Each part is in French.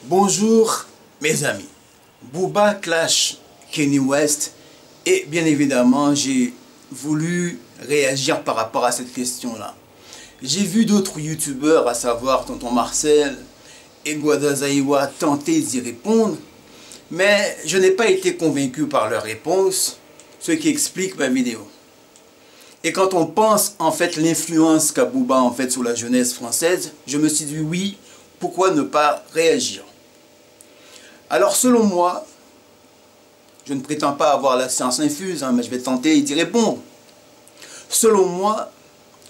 Bonjour mes amis, Booba clash Kanye West et bien évidemment j'ai voulu réagir par rapport à cette question-là. J'ai vu d'autres youtubeurs, à savoir Tonton Marcel et Guadazaïwa, tenter d'y répondre, mais je n'ai pas été convaincu par leurs réponses, ce qui explique ma vidéo. Et quand on pense en fait l'influence qu'a Booba en fait sur la jeunesse française, je me suis dit oui, pourquoi ne pas réagir? Alors selon moi, je ne prétends pas avoir la science infuse, mais je vais tenter d'y répondre. Selon moi,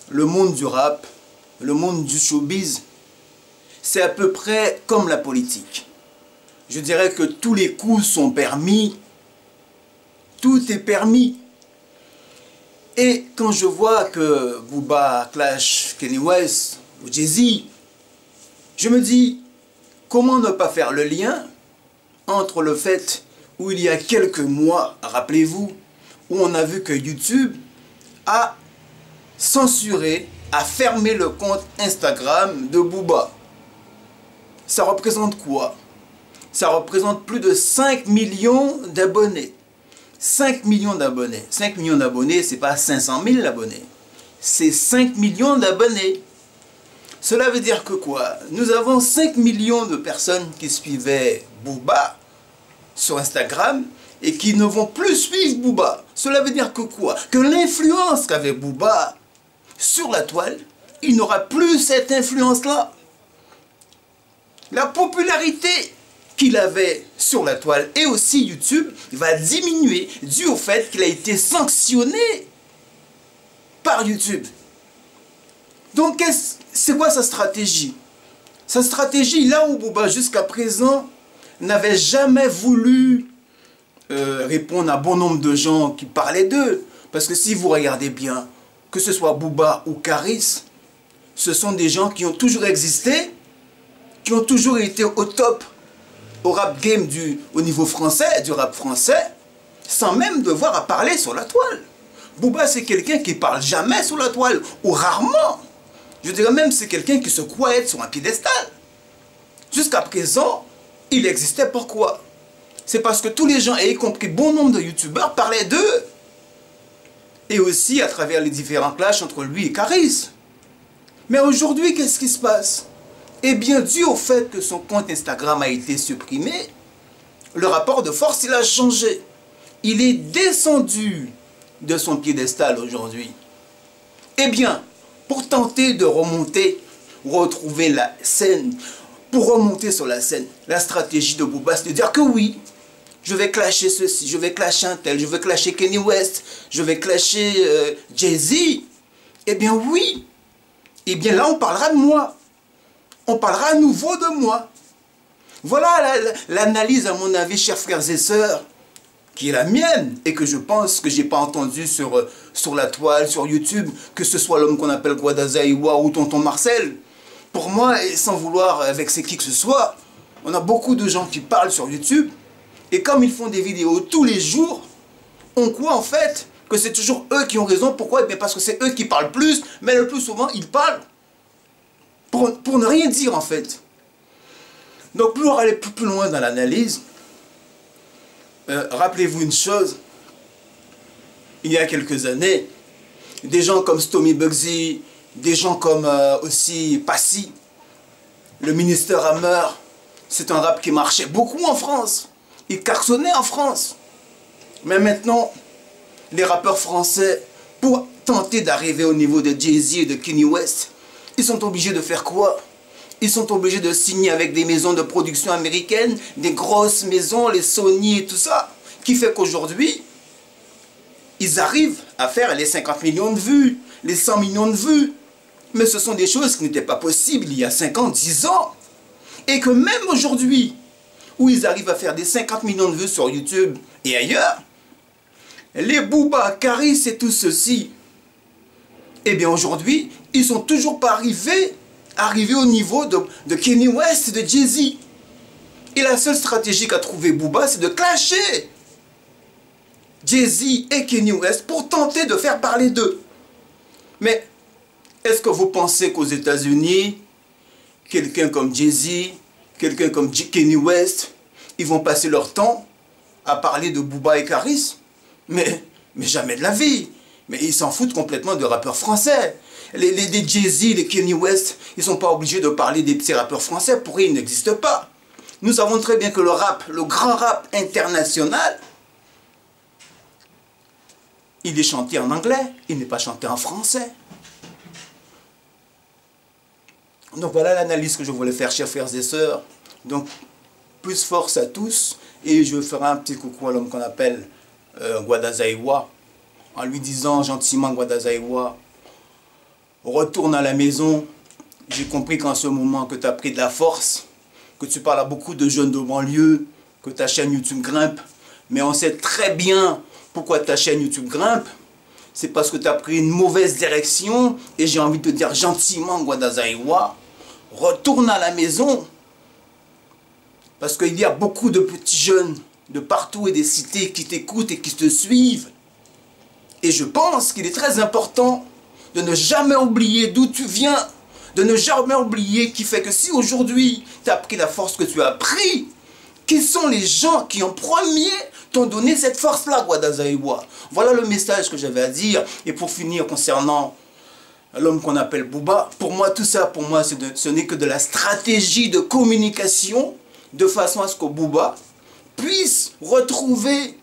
le monde du rap, le monde du showbiz, c'est à peu près comme la politique. Je dirais que tous les coups sont permis, tout est permis. Et quand je vois que Booba clash Kanye West ou Jay-Z, je me dis, comment ne pas faire le lien entre le fait où il y a quelques mois, rappelez-vous, où on a vu que YouTube a censuré, a fermé le compte Instagram de Booba. Ça représente quoi? Ça représente plus de 5 millions d'abonnés. 5 millions d'abonnés. 5 millions d'abonnés, c'est pas 500 000 abonnés. C'est 5 millions d'abonnés. Cela veut dire que quoi? Nous avons 5 millions de personnes qui suivaient Booba sur Instagram et qui ne vont plus suivre Booba. Cela veut dire que quoi? Que l'influence qu'avait Booba sur la toile, il n'aura plus cette influence-là. La popularité qu'il avait sur la toile et aussi YouTube va diminuer dû au fait qu'il a été sanctionné par YouTube. Donc c'est quoi sa stratégie? Sa stratégie, là où Booba jusqu'à présent n'avait jamais voulu répondre à bon nombre de gens qui parlaient d'eux. Parce que si vous regardez bien, que ce soit Booba ou Caris, ce sont des gens qui ont toujours existé, qui ont toujours été au top au rap game au niveau français, du rap français, sans même devoir à parler sur la toile. Booba, c'est quelqu'un qui parle jamais sur la toile, ou rarement. Je dirais même c'est quelqu'un qui se croit être sur un piédestal. Jusqu'à présent, il existait. Pourquoi? C'est parce que tous les gens, et y compris bon nombre de youtubeurs, parlaient d'eux. Et aussi à travers les différents clashs entre lui et Caris. Mais aujourd'hui, qu'est-ce qui se passe? Eh bien, dû au fait que son compte Instagram a été supprimé, le rapport de force, il a changé. Il est descendu de son piédestal aujourd'hui. Eh bien, pour tenter de remonter, retrouver la scène, pour remonter sur la scène, la stratégie de Booba, c'est de dire que oui, je vais clasher ceci, je vais clasher un tel, je vais clasher Kanye West, je vais clasher Jay-Z. Eh bien oui, eh bien là on parlera de moi. On parlera à nouveau de moi. Voilà l'analyse, à mon avis, chers frères et sœurs, qui est la mienne et que je pense que je n'ai pas entendu sur la toile, sur YouTube, que ce soit l'homme qu'on appelle Guadazaïwa ou Tonton Marcel. Pour moi, et sans vouloir vexer qui que ce soit, on a beaucoup de gens qui parlent sur YouTube et comme ils font des vidéos tous les jours, on croit en fait que c'est toujours eux qui ont raison. Pourquoi? Bien parce que c'est eux qui parlent plus, mais le plus souvent, ils parlent pour ne rien dire en fait. Donc pour aller plus loin dans l'analyse, rappelez-vous une chose, il y a quelques années, des gens comme Stomy Bugsy, des gens comme aussi Passy, le Minister Hammer, c'est un rap qui marchait beaucoup en France, il cartonnait en France. Mais maintenant, les rappeurs français, pour tenter d'arriver au niveau de Jay-Z et de Kanye West, ils sont obligés de faire quoi? Ils sont obligés de signer avec des maisons de production américaines, des grosses maisons, les Sony et tout ça, qui fait qu'aujourd'hui, ils arrivent à faire les 50 millions de vues, les 100 millions de vues. Mais ce sont des choses qui n'étaient pas possibles il y a 5 ans, 10 ans. Et que même aujourd'hui, où ils arrivent à faire des 50 millions de vues sur YouTube et ailleurs, les Booba, Caris et tout ceci, eh bien aujourd'hui, ils sont toujours pas arrivés au niveau de Kanye West et de Jay-Z. Et la seule stratégie qu'a trouvé Booba, c'est de clasher Jay-Z et Kanye West pour tenter de faire parler d'eux. Mais est-ce que vous pensez qu'aux États-Unis, quelqu'un comme Jay-Z, quelqu'un comme Kanye West, ils vont passer leur temps à parler de Booba et Karis. Mais jamais de la vie. Mais ils s'en foutent complètement de rappeurs français. Les Jay-Z, les Kanye West, ils ne sont pas obligés de parler des petits rappeurs français. Pour eux, ils n'existent pas. Nous savons très bien que le rap, le grand rap international, il est chanté en anglais, il n'est pas chanté en français. Donc voilà l'analyse que je voulais faire, chers frères et sœurs. Donc, plus force à tous. Et je ferai un petit coucou à l'homme qu'on appelle Guadazaïwa, en lui disant gentiment, Guadazaïwa, retourne à la maison. J'ai compris qu'en ce moment que tu as pris de la force, que tu parles à beaucoup de jeunes de banlieue, que ta chaîne YouTube grimpe. Mais on sait très bien pourquoi ta chaîne YouTube grimpe. C'est parce que tu as pris une mauvaise direction. Et j'ai envie de te dire gentiment, Guadazaïwa, retourne à la maison. Parce qu'il y a beaucoup de petits jeunes de partout et des cités qui t'écoutent et qui te suivent. Et je pense qu'il est très important de ne jamais oublier d'où tu viens, de ne jamais oublier qui fait que si aujourd'hui tu as pris la force que tu as pris, qui sont les gens qui en premier t'ont donné cette force-là, Guadazaïwa. Voilà le message que j'avais à dire. Et pour finir, concernant l'homme qu'on appelle Booba, pour moi, tout ça, pour moi, ce n'est que de la stratégie de communication, de façon à ce que Booba puisse retrouver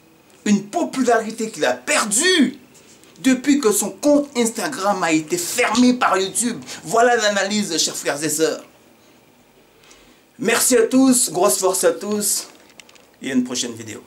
une popularité qu'il a perdue depuis que son compte Instagram a été fermé par YouTube. Voilà l'analyse, chers frères et sœurs. Merci à tous, grosse force à tous, et à une prochaine vidéo.